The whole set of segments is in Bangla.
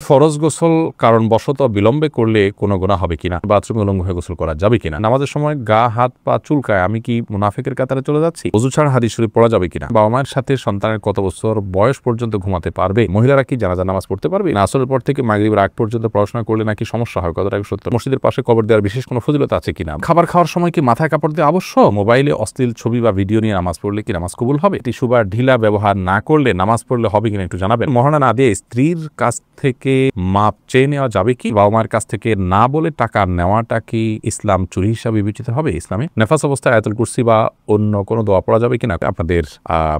ফরজ গোসল কারণবশত বিলম্বে করলে কোনো গুনাহ হবে কিনা, বাথরুমে উলঙ্গ হয়ে গোসল করা যাবে কিনা, নামাজের সময় গা হাত পা চুলকায় আমি কি মুনাফিকের কাতারে চলে যাচ্ছি, ওযু ছাড়া হাদিস শরীফ পড়া যাবে কিনা, বাবা মায়ের সাথে সন্তানের কত বছর বয়স পর্যন্ত ঘুমাতে পারবে, মহিলারা কি জানাজা নামাজ পড়তে পারবে, না আসরের পর থেকে মাগরিবের আগ পর্যন্ত পড়াশোনা করলে নাকি সমস্যা হয়, কতটা সত্য, মসজিদের পাশে কবর দেওয়ার বিশেষ কোনো ফজিলত আছে কিনা, খাবার খাওয়ার সময় কি মাথায় কাপড় দেওয়া আবশ্যক, মোবাইলে অশ্লীল ছবি বা ভিডিও নিয়ে নামাজ পড়লে কি নামাজ কবুল হবে, টিস্যু বা ঢিলা ব্যবহার না করলে নামাজ পড়লে হবে কিনা একটু জানাবেন, মহারণা না দিয়ে স্ত্রীর কাছ থেকে মাপ চেয়ে নেওয়া যাবে কি, বাবা মায়ের কাছ থেকে না বলে টাকা নেওয়াটা কি ইসলাম চুরি হিসাবে বিবেচিত হবে ইসলামে, নেফাস অবস্থায় আয়াতুল কুরসি বা অন্য কোনো দোয়া পড়া যাবে কিনা, আপনাদের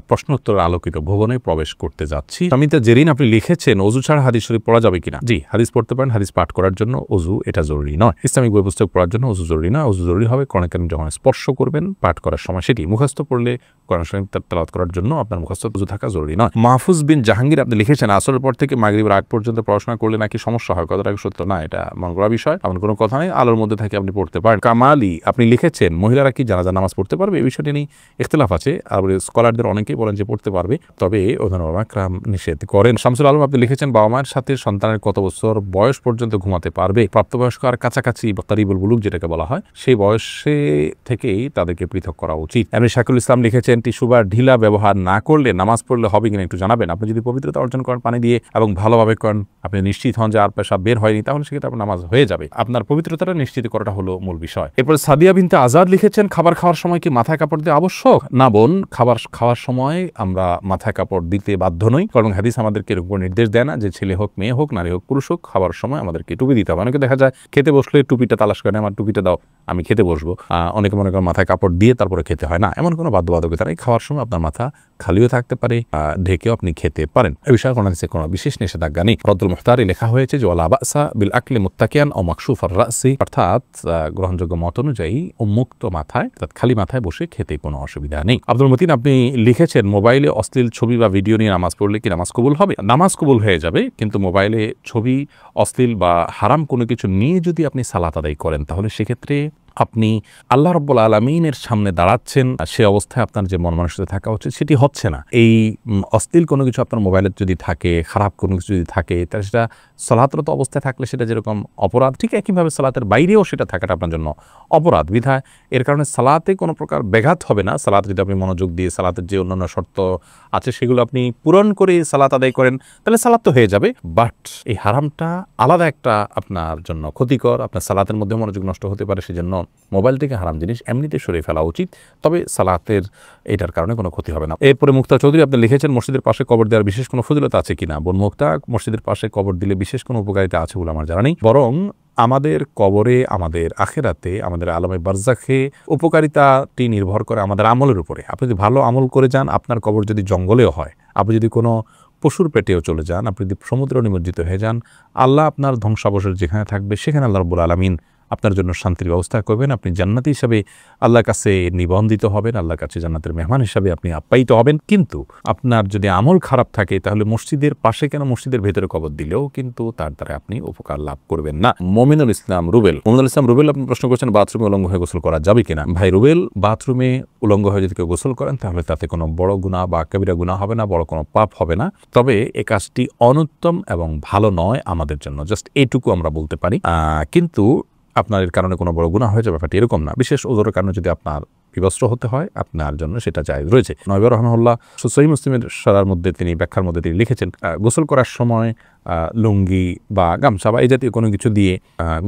প্রশ্নোত্তর আলোকিত ভুবনে প্রবেশ করতে যাচ্ছি। সমিতা জেরিন আপনি লিখেছেন ওযু ছাড়া হাদিস শরীফ পড়া যাবে কিনা, জি হাদিস পড়তে পারেন, হাদিস পাঠ করার জন্য ওযু এটা জরুরি নয়, ইসলামিক বই পুস্তক পড়ার জন্য ওযু জরুরি নয়, ওযু জরুরি হবে কোরআন কারীম যখন স্পর্শ করবেন পাঠ করার সময়, সেটি মুখস্থ পড়লে কোরআন শরীফ তেলাওয়াত করার জন্য আপনার মুখস্থ ওযু থাকা জরুরি নয়। মাহফুজ বিন জাহাঙ্গীর আপনি লিখেছেন আসরের পর থেকে মাগরিবের আগ পর্যন্ত পড়াশোনা করলে নাকি সমস্যা হয়, কতটা সত্য, না এটা মন করা বিষয়, এমন কোনো কথা নেই, আলোর মধ্যে থেকে আপনি পড়তে পারেন। কামালি আপনি লিখেছেন মহিলারা কি জানাজা নামাজ পড়তে পারবে, এই বিষয়টি নিয়ে ইখতিলাফ আছে, আর স্কলারদের অনেকেই বলেন যে পড়তে পারবে, তবে ওলামা کرام নিষেধ করেন। শামসুল আলম আপনি লিখেছেন বাবা মায়ের সাথে সন্তানের কত বছর বয়স পর্যন্ত ঘুমাতে পারবে, প্রাপ্তবয়স্ক আর কাছাকাছি বা কারিবুল বুলুগ যেটাকে বলা হয় সেই বয়সে থেকেই তাদেরকে পৃথক করা উচিত। এমনি শাকুল ইসলাম লিখেছেন টিস্যু বা ঢিলা ব্যবহার না করলে নামাজ পড়লে হবে কিনা একটু জানাবেন, আপনি যদি পবিত্রতা অর্জন করেন পানি দিয়ে এবং ভালোভাবে করেন, আপনি নিশ্চিত হন যে আর পেশাব বের হয়নি, তাহলে সেক্ষেত্রে আপনার নামাজ হয়ে যাবে, আপনার পবিত্রতাটা নিশ্চিত করাটা হলো মূল বিষয়। এরপরে সাদিয়া বিনতে আজাদ লিখেছেন খাবার খাওয়ার সময় কি মাথায় কাপড় দেওয়া আবশ্যক, না বোন খাবার খাওয়ার সময় আমরা মাথায় কাপড় দিতে বাধ্য নই, কারণ হাদিস আমাদেরকে এর উপর নির্দেশ দেয় না যে ছেলে হোক মেয়ে হোক নারী হোক পুরুষ হোক খাবার সময় আমাদেরকে টুপি দিতে হবে। অনেকে দেখা যায় খেতে বসলে টুপিটা তালাশ করে, আমার টুপিটা দাও আমি খেতে বসবো, অনেকে মনে করেন মাথায় কাপড় দিয়ে তারপরে খেতে হয়, না এমন কোনো বাধ্যবাধকতা নেই, খাওয়ার সময় আপনার মাথা খালিও থাকতে পারে, ঢেকেও আপনি খেতে পারেন, এ বিষয়ে কোনো বিশেষ নিষেধাজ্ঞা নেই। রদ্দুল মুখতারে লেখা হয়েছে যে ওয়ালা বাসা বিল আকলি মুত্তাকিয়ান ও মাকশুফার রাসি, অর্থাৎ গ্রহণযোগ্য মত অনুযায়ী উন্মুক্ত মাথায় অর্থাৎ খালি মাথায় বসে খেতে কোনো অসুবিধা নেই। আব্দুল মতিন আপনি লিখেছেন মোবাইলে অশ্লীল ছবি বা ভিডিও নিয়ে নামাজ পড়লে কি নামাজ কবুল হবে, নামাজ কবুল হয়ে যাবে, কিন্তু মোবাইলে ছবি অশ্লীল বা হারাম কোনো কিছু নিয়ে যদি আপনি সালাত আদায় করেন তাহলে সেক্ষেত্রে আপনি আল্লাহ রাব্বুল আলামিনের সামনে দাঁড়াচ্ছেন, সে অবস্থায় আপনার যে মন মানসিকতা থাকা উচিত সেটি হচ্ছে না। এই অশ্লীল কোনো কিছু আপনার মোবাইলে যদি থাকে, খারাপ কোনো কিছু যদি থাকে, তাহলে সেটা সালাতরত অবস্থায় থাকলে সেটা যেরকম অপরাধ, ঠিক একইভাবে সালাতের বাইরেও সেটা থাকাটা আপনার জন্য অপরাধ, বিধায় এর কারণে সালাতে কোনো প্রকার ব্যাঘাত হবে না। সালাত যদি আপনি মনোযোগ দিয়ে সালাতের যে অন্যান্য শর্ত আছে সেগুলো আপনি পূরণ করে সালাত আদায় করেন তাহলে সালাত তো হয়ে যাবে, বাট এই হারামটা আলাদা একটা আপনার জন্য ক্ষতিকর, আপনার সালাতের মধ্যে মনোযোগ নষ্ট হতে পারে, সেজন্য মোবাইল থেকে হারাম জিনিস এমনিতে সরিয়ে ফেলা উচিত, তবে সালাতের এটার কারণে কোনো ক্ষতি হবে না। এরপরে মুক্তা চৌধুরী আপনি লিখেছেন মসজিদের পাশে কবর দেওয়ার বিশেষ কোনো ফজিলত আছে কিনা, বোন মুক্তা মসজিদের পাশে কবর দিলে বিশেষ কোনো উপকারিতা আছে বলে আমার জানা নেই, বরং আমাদের কবরে আমাদের আখেরাতে আমাদের আলমে বারজাখে উপকারিতাটি নির্ভর করে আমাদের আমলের উপরে। আপনি যদি ভালো আমল করে যান, আপনার কবর যদি জঙ্গলেও হয়, আপনি যদি কোনো পশুর পেটেও চলে যান, আপনি যদি সমুদ্র নিমজ্জিত হয়ে যান, আল্লাহ আপনার ধ্বংসাবশেষ যেখানে থাকবে সেখানে আল্লাহ রাব্বুল আলামিন আপনার জন্য শান্তির ব্যবস্থা করবেন, আপনি জান্নাতি হিসাবে আল্লাহর কাছে নিবন্ধিত হবেন, আল্লাহর কাছে জান্নাতের মেহমান হিসাবে আপনি আপ্যায়িত হবেন। কিন্তু আপনার যদি আমল খারাপ থাকে তাহলে মসজিদের পাশে কেন, মসজিদের ভেতরে কবর দিলেও কিন্তু তার দ্বারা আপনি উপকার লাভ করবেন না। মমিনুল ইসলাম রুবেল আপনি প্রশ্ন করছেন বাথরুমে উলঙ্গ হয়ে গোসল করা যাবে কিনা। ভাই রুবেল, বাথরুমে উলঙ্গ হয়ে যদি কেউ গোসল করেন তাহলে তাতে কোনো বড় গুনাহ বা কবিরা গুনাহ হবে না, বড় কোনো পাপ হবে না, তবে এ কাজটি অনুত্তম এবং ভালো নয় আমাদের জন্য, জাস্ট এইটুকু আমরা বলতে পারি। কিন্তু আপনার এর কারণে কোনো বড় গুনাহ হয়ে যাবে ব্যাপারটি এরকম না, বিশেষ ওযরের কারণে যদি আপনার বিবস্ত্র হতে হয় আপনার জন্য সেটা জায়েজ রয়েছে। নবী রাহমাহুল্লাহ সহিহ মুসলিমের সরার মধ্যে তিনি ব্যাখ্যার মধ্যে তিনি লিখেছেন গোসল করার সময় লুঙ্গি বা গামছা বা এই জাতীয় কোনো কিছু দিয়ে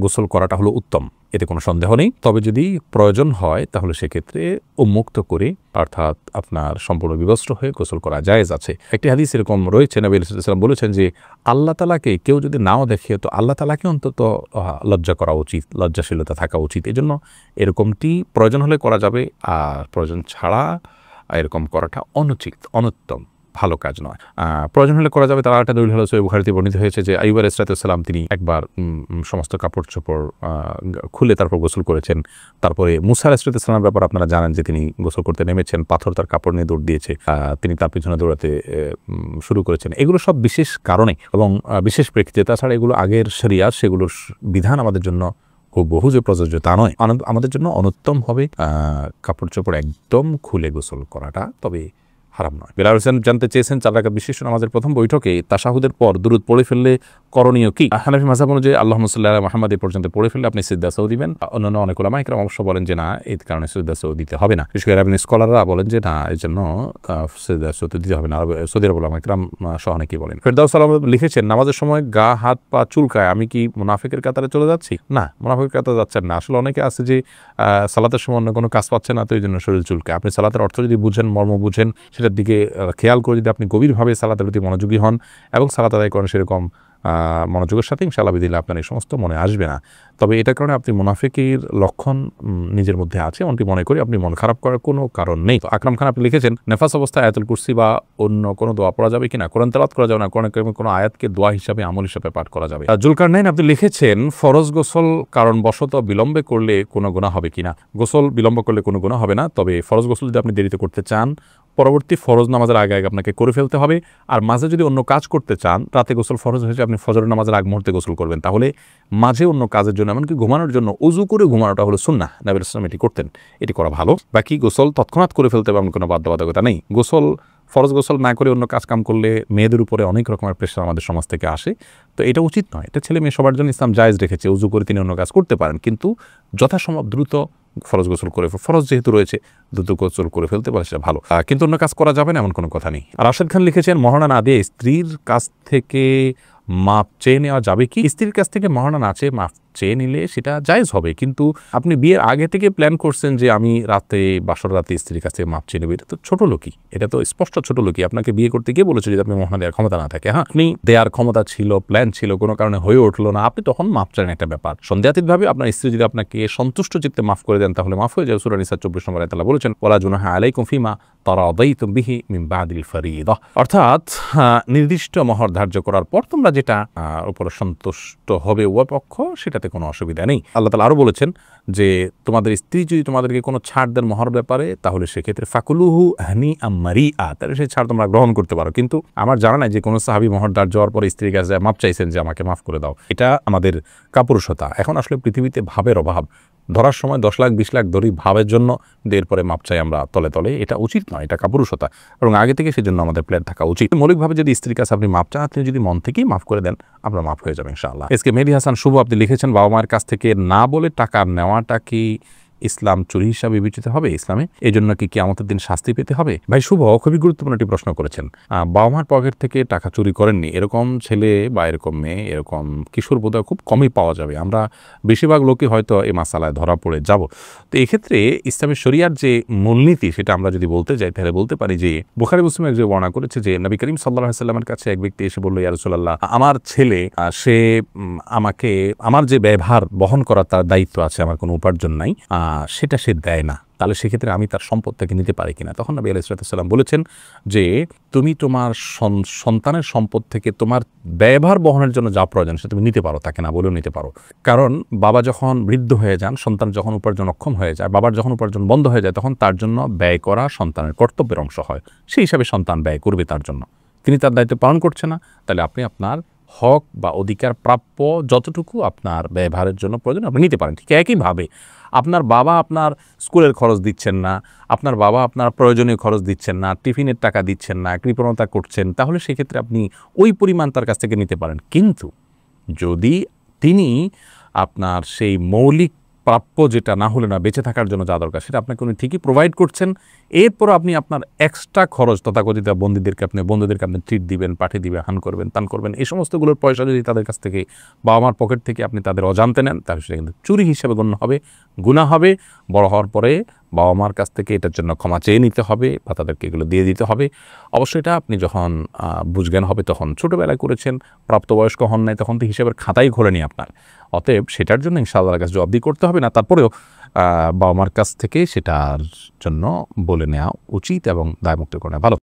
গোসল করাটা হলো উত্তম, এতে কোনো সন্দেহ নেই, তবে যদি প্রয়োজন হয় তাহলে সেক্ষেত্রে উন্মুক্ত করে অর্থাৎ আপনার সম্পূর্ণ বিবস্ত্র হয়ে গোসল করা জায়েজ আছে। একটি হাদিস এরকম রয়েছে, নবী সাল্লাল্লাহু আলাইহি ওয়াসাল্লাম বলেছেন যে আল্লাহ তাআলাকে কেউ যদি নাও দেখে তো আল্লাহ তাআলাকে অন্তত লজ্জা করা উচিত, লজ্জাশীলতা থাকা উচিত, এজন্য এরকমটি প্রয়োজন হলে করা যাবে, আর প্রয়োজন ছাড়া এরকম করাটা অনুচিত, অনুত্তম, ভালো কাজ নয়। প্রয়োজন হলে করা যাবে। তার একটা দলিল হলো সহিহ বুখারীতে বর্ণিত হয়েছে যে আইয়ুব আলাইহিস সালাম তিনি একবার সমস্ত কাপড় চোপড় খুলে তারপর গোসল করেছেন। তারপরে মুসা আলাইহিস সালামের ব্যাপারে আপনারা জানেন যে তিনি গোসল করতে নেমেছেন, পাথর তার কাপড় নিয়ে দৌড় দিয়েছে, তিনি তার পিছনে দৌড়াতে শুরু করেছেন। এগুলো সব বিশেষ কারণে এবং বিশেষ প্রেক্ষিতে, তাছাড়া এগুলো আগের শরিয়াত, সেগুলোর বিধান আমাদের জন্য খুব বহু যে প্রযোজ্য তা নয়। আমাদের জন্য অনুত্তম হবে কাপড় চোপড় একদম খুলে গোসল করাটা, তবে হারাম নয়। বেলাল হোসেন জানতে চেয়েছেন 4 রাকাত বিশিষ্ট নামাজের প্রথম বৈঠকে তাশাহুদের পর দুরূদ পড়ে ফেললে করণীয় কি? হানাফি মাযহাব অনুযায়ী আল্লাহুম্মা সাল্লি আলা মুহাম্মাদ পর্যন্ত পড়ে ফেললে আপনি সিজদা সাউ দিবেন। অন্যান্য অনেক উলামা ইকরাম অবশ্য বলেন যে না, এই কারণে সিজদা সাউ দিতে হবে না। বিশেষ করে আরবি স্কলাররা বলেন যে না, এই জন্য সিজদা সাউ দিতে হবে না। সৌদি আরব উলামা ইকরাম সহ অনেকেই বলেন। ফেরদাউস আলম লিখেছেন, নামাজের সময় গা হাত পা চুলকায়, আমি কি মুনাফিকের কাতারে চলে যাচ্ছি? না, মুনাফিকের কাতারে যাচ্ছেন না। আসলে অনেকে আছে যে সালাতের সময় অন্য কোনো কাজ পাচ্ছে না, তো এই জন্য শরীর চুলকায়। আপনি সালাতের অর্থ যদি বুঝেন, মর্ম বুঝেন, সেটার দিকে খেয়াল করে যদি আপনি গভীরভাবে সালাতের প্রতি মনোযোগী হন এবং সালাত আদায় করেন সেরকম মনোযোগের সাথে, ইনশাআল্লাহ বিদিল্লাহ আপনার এই সমস্ত মনে আসবে না। তবে এটার কারণে আপনি মুনাফিকের লক্ষণ নিজের মধ্যে আছে এমনটি মনে করি আপনি মন খারাপ করার কোনো কারণ নেই। তো আকরাম খান আপনি লিখেছেন, নেফাস অবস্থায় আয়াতুল কুরসি বা অন্য কোনো দোয়া পড়া যাবে কিনা? কোরআন তেলাওয়াত করা যাবে না, কোনো আয়াতকে দোয়া হিসাবে আমল হিসাবে পাঠ করা যাবে। জুলকারনাইন আপনি লিখেছেন, ফরজ গোসল কারণবশত বিলম্বে করলে কোনো গুনাহ হবে কিনা? গোসল বিলম্ব করলে কোনো গুনাহ হবে না, তবে ফরজ গোসল যদি আপনি দেরিতে করতে চান, পরবর্তী ফরজ নামাজের আগে আগে আপনাকে করে ফেলতে হবে। আর মাঝে যদি অন্য কাজ করতে চান, রাতে গোসল ফরজ হয়েছে, আপনি ফজরের নামাজের আগ মুহূর্তে গোসল করবেন, তাহলে মাঝে অন্য কাজের জন্য, এমনকি ঘুমানোর জন্য উযু করে ঘুমানোটা হলো সুন্নাহ। নবী সাল্লাল্লাহু আলাইহি ওয়াসাল্লাম এটি করতেন, এটি করা ভালো। বাকি গোসল তৎক্ষণাৎ করে ফেলতে হবে এমন কোনো বাধ্যবাধকতা নেই। গোসল ফরজ গোসল না করে অন্য কাজ কাম করলে মেয়েদের উপরে অনেক রকমের প্রেশার আমাদের সমাজ থেকে আসে, তো এটা উচিত নয়। এটা ছেলে মেয়ে সবার জন্য ইসলাম জায়েজ রেখেছে, উযু করে তিনি অন্য কাজ করতে পারেন, কিন্তু যথাসম্ভব দ্রুত ফরজ গোসল করে, ফরজ যেহেতু রয়েছে দ্রুত গোসল করে ফেলতে পারে সেটা ভালো, কিন্তু অন্য কাজ করা যাবে না এমন কোনো কথা নেই। আর রাশেদ খান লিখেছেন, মহারণা না দিয়ে স্ত্রীর কাছ থেকে মাপ চেয়ে নেওয়া যাবে কি? স্ত্রীর কাছ থেকে মহারণা না চেয়ে মাপ চেয়ে নিলে সেটা জায়েজ হবে, কিন্তু আপনি বিয়ের আগে থেকে প্ল্যান করছেন যে আমি রাতে বাসর রাতে স্ত্রীর কাছ থেকে মাপ চেয়ে নেব, এটা তো ছোট লোকই, এটা তো স্পষ্ট ছোট লোকই। আপনাকে বিয়ে করতে গিয়ে বলেছে যদি আপনি মহারণা দেওয়ার ক্ষমতা না থাকে, হ্যাঁ আপনি দেওয়ার ক্ষমতা ছিল, প্ল্যান ছিল, কোনো কারণে হয়ে উঠলো না, আপনি তখন মাপ চান, একটা ব্যাপার। সন্দেহাতীতভাবে আপনার স্ত্রী যদি আপনাকে সন্তুষ্ট চিত্তে মাফ করে দেন তাহলে মাফ হয়ে যাবে। সূরা নিসা 24 নম্বর আয়াতে আল্লাহ বলেছেন, ওয়ালা জুনাহা আলাইকুম ফিমা তারাদাইতুম বিহি মিন বাদিল ফরিদা, অর্থাৎ নির্দিষ্ট মহর ধার্য করার পর তোমরা যেটা উপরে সন্তুষ্ট হবে উভয় পক্ষ, সেটাতে কোনো অসুবিধা নেই। আল্লাহ তাআলা আরো বলেছেন যে তোমাদের স্ত্রী যদি তোমাদেরকে কোনো ছাড় দেন মহর ব্যাপারে, তাহলে সেক্ষেত্রে ফাকুলুহু হানিআম মারিআ, তাহলে সেই ছাড় তোমরা গ্রহণ করতে পারো। কিন্তু আমার জানা নাই যে কোনো সাহাবী মহর ধার্য হওয়ার পরে স্ত্রীর কাছে মাপ চাইছেন যে আমাকে মাফ করে দাও। এটা আমাদের কাপুরুষতা। এখন আসলে পৃথিবীতে ভাবের অভাব, ধরার সময় 10 লাখ 20 লাখ ধরি ভাবের জন্য, এরপরে মাপ চাই আমরা তলে তলে, এটা উচিত নয়, এটা কাপুরুষতা। এবং আগে থেকে সেজন্য আমাদের প্ল্যান থাকা উচিত। মৌলিকভাবে যদি স্ত্রীর কাছে আপনি মাপ চান, আপনি যদি মন থেকেই মাফ করে দেন, আপনার মাফ হয়ে যাবে ইনশাআল্লাহ। এসকে মেহেদী হাসান শুভ আপনি লিখেছেন, বাবা মায়ের কাছ থেকে না বলে টাকা নেওয়াটা কি ইসলাম চুরি হিসাবে বিবেচিত হবে ইসলামে? এই জন্য কি কিয়ামতের দিন শাস্তি পেতে হবে? ভাই শুভ খুবই গুরুত্বপূর্ণ একটি প্রশ্ন করেছেন। বাবা মার পকেট থেকে টাকা চুরি করেননি এরকম ছেলে বা এরকম মেয়ে, এরকম কিশোর বোধহয় খুব কমই পাওয়া যাবে। আমরা বেশিরভাগ লোকই হয়তো এই মাসালায় ধরা পড়ে যাব। তো এক্ষেত্রে ইসলামী শরিয়ার যে মূলনীতি, সেটা আমরা যদি বলতে যাই তাহলে বলতে পারি যে বুখারী মুসলিম যে বর্ণনা করেছে যে নবী করিম সাল্লাল্লাহু আলাইহি ওয়াসাল্লামের কাছে এক ব্যক্তি এসে বলল, ইয়া রাসূলুল্লাহ, আমার ছেলে সে আমাকে আমার যে ব্যবহার বহন করার তার দায়িত্ব আছে, আমার কোনো উপার্জন নাই, সেটা সে দেয় না, তাহলে সেক্ষেত্রে আমি তার সম্পদ থেকে নিতে পারি কিনা? তখন নবী আলাইহিস সালাম বলেছেন যে তুমি তোমার সন্তানের সম্পদ থেকে তোমার ব্যবহার বহনের জন্য যা প্রয়োজন সেটা তুমি নিতে পারো, তাকে না বলেও নিতে পারো। কারণ বাবা যখন বৃদ্ধ হয়ে যান, সন্তান যখন উপার্জন অক্ষম হয়ে যায়, বাবার যখন উপার্জন বন্ধ হয়ে যায়, তখন তার জন্য ব্যয় করা সন্তানের কর্তব্যের অংশ হয়। সেই হিসাবে সন্তান ব্যয় করবে তার জন্য। তিনি তার দায়িত্ব পালন করছে না, তাহলে আপনি আপনার হক বা অধিকার প্রাপ্য যতটুকু আপনার ব্যবহারের জন্য প্রয়োজন আপনি নিতে পারেন। ঠিক একইভাবে আপনার বাবা আপনার স্কুলের খরচ দিচ্ছেন না, আপনার বাবা আপনার প্রয়োজনীয় খরচ দিচ্ছেন না, টিফিনের টাকা দিচ্ছেন না, কৃপণতা করছেন, তাহলে সেক্ষেত্রে আপনি ওই পরিমাণ তার কাছ থেকে নিতে পারেন। কিন্তু যদি তিনি আপনার সেই মৌলিক প্রাপ্য যেটা না হলে না বেঁচে থাকার জন্য যা দরকার সেটা আপনাকে উনি ঠিকই প্রোভাইড করছেন, এরপর আপনি আপনার এক্সট্রা খরচ তথাকথিত বন্ধুদেরকে আপনি ট্রিট দিবেন, পাঠিয়ে দিবেন, হান করবেন, তান করবেন, এই সমস্তগুলোর পয়সা যদি তাদের কাছ থেকে বাবা মার পকেট থেকে আপনি তাদের অজান্তে নেন, তাহলে সেটা কিন্তু চুরি হিসাবে গণ্য হবে, গুনাহ হবে। বড় হওয়ার পরে বাবা মার কাছ থেকে এটার জন্য ক্ষমা চেয়ে নিতে হবে বা তাদেরকে এগুলো দিয়ে দিতে হবে। অবশ্যই এটা আপনি যখন বুঝজ্ঞান হবে, তখন ছোটোবেলায় করেছেন, প্রাপ্তবয়স্ক হন নাই, তখন তো হিসাবের খাতাই খোলেনি আপনার। অতএব সেটার জন্য ইনশাআল্লাহর কাছে জবাবদিহি করতে হবে না, তারপরেও বাবা মার কাছ থেকে সেটার জন্য বলে নেওয়া উচিত এবং দায়মুক্ত করে নেওয়া ভালো।